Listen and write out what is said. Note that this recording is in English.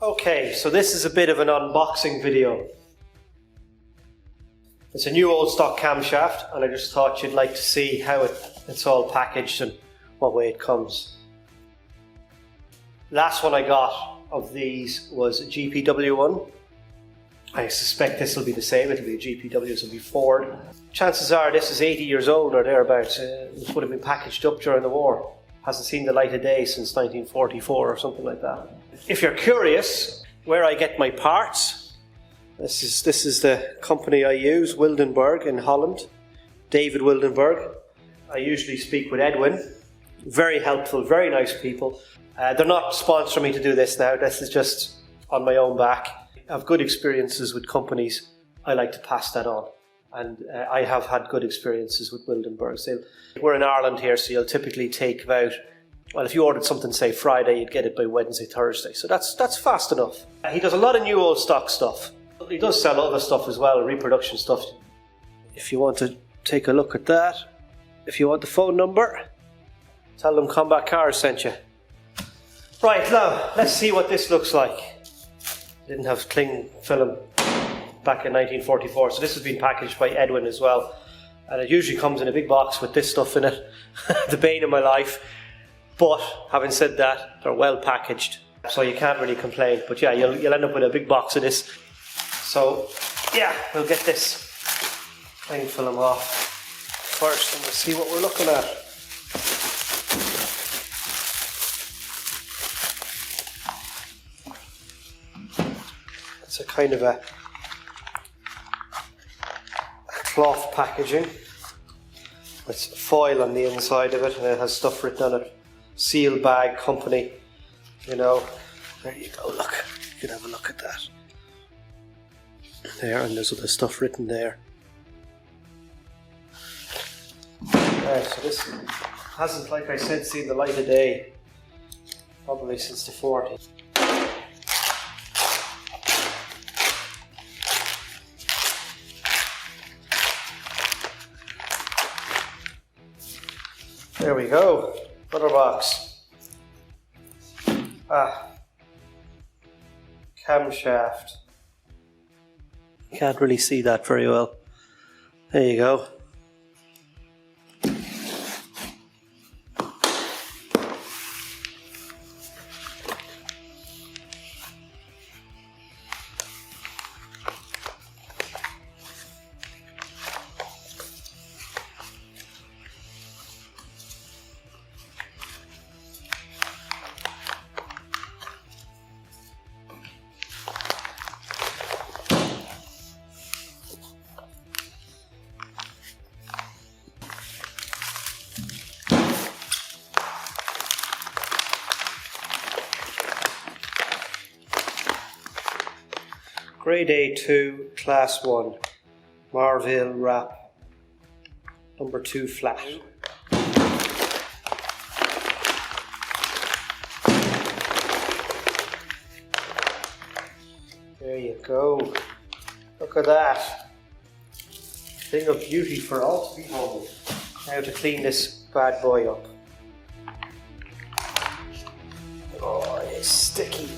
Okay, so this is a bit of an unboxing video. It's a new old stock camshaft, and I just thought you'd like to see how it's all packaged and what way it comes. Last one I got of these was a GPW one. I suspect this will be the same. It'll be a GPW, this will be Ford. Chances are this is 80 years old or thereabouts. It would have been packaged up during the war. Hasn't seen the light of day since 1944 or something like that. If you're curious where I get my parts, this is the company I use, Wildenberg in Holland. David Wildenberg. I usually speak with Edwin. Very helpful, very nice people. They're not sponsoring me to do this now. This is just on my own back. I have good experiences with companies. I like to pass that on. And I have had good experiences with Wildenberg. We're in Ireland here, so you'll typically take about, well, if you ordered something, say Friday, you'd get it by Wednesday, Thursday. So that's fast enough. He does a lot of new old stock stuff. He does sell other stuff as well, reproduction stuff. If you want to take a look at that, if you want the phone number, tell them Combat Cars sent you. Right, now, let's see what this looks like. Didn't have cling film back in 1944, so this has been packaged by Edwin as well. And it usually comes in a big box with this stuff in it. The bane of my life. But, having said that, they're well packaged, so you can't really complain. But yeah, you'll end up with a big box of this. So, yeah, we'll get this cling film off first and we'll see what we're looking at. It's a kind of a cloth packaging with foil on the inside of it, and it has stuff written on it. Seal bag company, you know. There you go, look. You can have a look at that. There, and there's other stuff written there. So this hasn't, like I said, seen the light of day probably since the 40s. There we go, another box. Camshaft. Can't really see that very well. There you go. Grade A2, Class 1, Marville wrap, number 2 flat. There you go. Look at that. Thing of beauty for all to behold. Now to clean this bad boy up. Oh, it's sticky.